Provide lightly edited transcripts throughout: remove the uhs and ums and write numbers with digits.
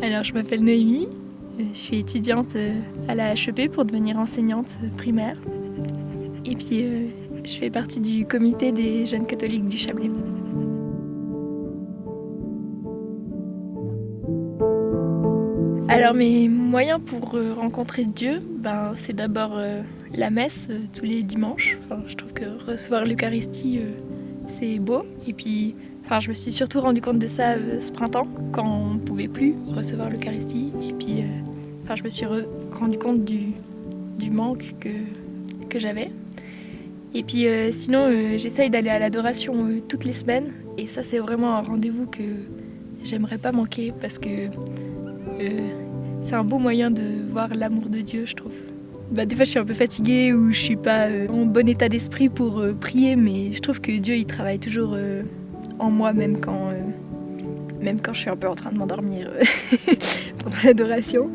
Alors, je m'appelle Noémie, je suis étudiante à la HEP pour devenir enseignante primaire. Et puis, je fais partie du comité des jeunes catholiques du Chablais. Alors, mes moyens pour rencontrer Dieu, c'est d'abord la messe tous les dimanches. Enfin, je trouve que recevoir l'Eucharistie, c'est beau. Et puis, je me suis surtout rendu compte de ça ce printemps, quand on ne pouvait plus recevoir l'Eucharistie. Et puis, je me suis rendu compte du manque que j'avais. Et puis sinon, j'essaye d'aller à l'adoration toutes les semaines. Et ça, c'est vraiment un rendez-vous que j'aimerais pas manquer parce que c'est un beau moyen de voir l'amour de Dieu, je trouve. Des fois, je suis un peu fatiguée ou je suis pas en bon état d'esprit pour prier, mais je trouve que Dieu, il travaille toujours en moi, même quand je suis un peu en train de m'endormir pendant l'adoration.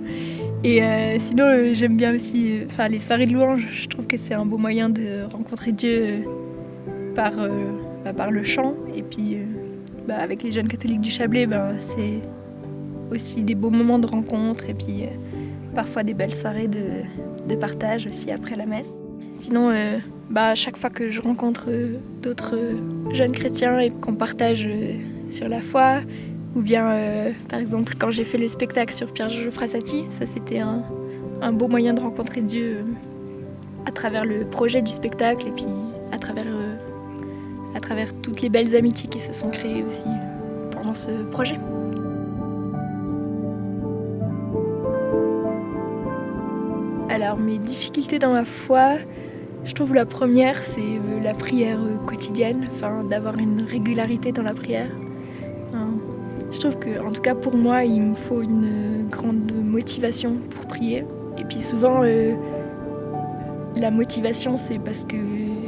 Et sinon, j'aime bien aussi les soirées de louange. Je trouve que c'est un beau moyen de rencontrer Dieu par le chant. Et puis, avec les jeunes catholiques du Chablais, c'est aussi des beaux moments de rencontre. Et puis, parfois des belles soirées de partage aussi après la messe. Sinon, chaque fois que je rencontre d'autres jeunes chrétiens et qu'on partage sur la foi, ou bien, par exemple, quand j'ai fait le spectacle sur Pierre-Georges Frassati, ça c'était un beau moyen de rencontrer Dieu à travers le projet du spectacle et puis à travers toutes les belles amitiés qui se sont créées aussi pendant ce projet. Alors, mes difficultés dans ma foi, je trouve la première, c'est la prière quotidienne, d'avoir une régularité dans la prière. Je trouve que, en tout cas pour moi, il me faut une grande motivation pour prier. Et puis souvent, la motivation, c'est parce que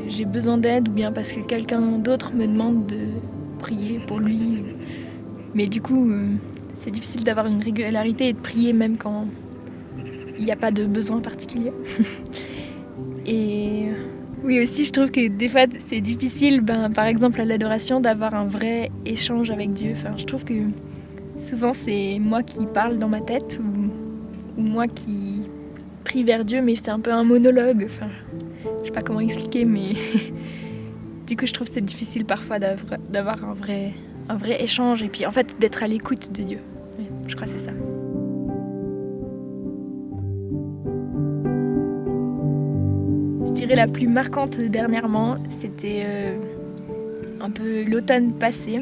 j'ai besoin d'aide ou bien parce que quelqu'un d'autre me demande de prier pour lui. Mais du coup, c'est difficile d'avoir une régularité et de prier même quand il n'y a pas de besoin particulier. Et oui, aussi, je trouve que des fois, c'est difficile, par exemple à l'adoration, d'avoir un vrai échange avec Dieu. Je trouve que souvent, c'est moi qui parle dans ma tête ou moi qui prie vers Dieu, mais c'est un peu un monologue. Je sais pas comment expliquer, mais du coup, je trouve que c'est difficile parfois d'avoir un vrai échange et puis en fait d'être à l'écoute de Dieu. Oui, je crois que c'est ça. Je dirais la plus marquante dernièrement, c'était un peu l'automne passé.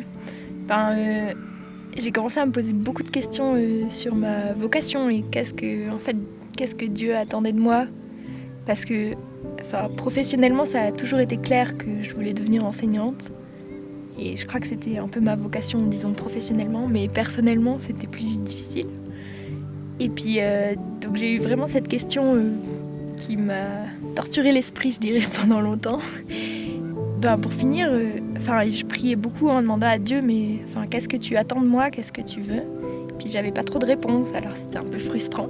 J'ai commencé à me poser beaucoup de questions sur ma vocation et qu'est-ce que Dieu attendait de moi. Parce que professionnellement, ça a toujours été clair que je voulais devenir enseignante. Et je crois que c'était un peu ma vocation, disons, professionnellement. Mais personnellement, c'était plus difficile. Et puis, donc j'ai eu vraiment cette question qui m'a torturé l'esprit, je dirais, pendant longtemps. Pour finir, je priais beaucoup en demandant à Dieu, mais qu'est-ce que tu attends de moi, qu'est-ce que tu veux? Et puis j'avais pas trop de réponses, alors c'était un peu frustrant.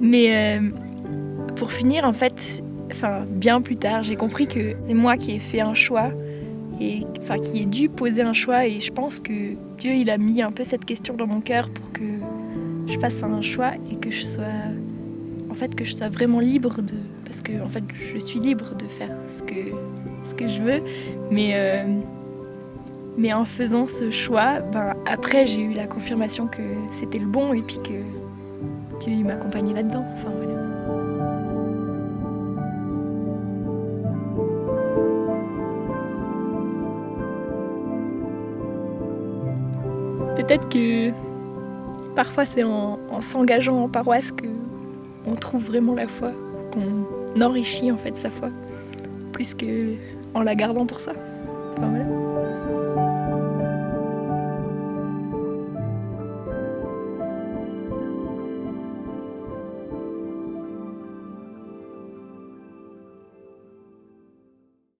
Mais pour finir, en fait, bien plus tard, j'ai compris que c'est moi qui ai fait un choix et qui ai dû poser un choix. Et je pense que Dieu, il a mis un peu cette question dans mon cœur pour que je fasse un choix et que je sois vraiment libre parce que en fait, je suis libre de faire ce que je veux, mais en faisant ce choix, après j'ai eu la confirmation que c'était le bon et puis que Dieu m'accompagnait là-dedans. Voilà. Peut-être que parfois c'est en s'engageant en paroisse qu'on trouve vraiment la foi, qu'on enrichit en fait sa foi, plus que en la gardant pour ça. Voilà.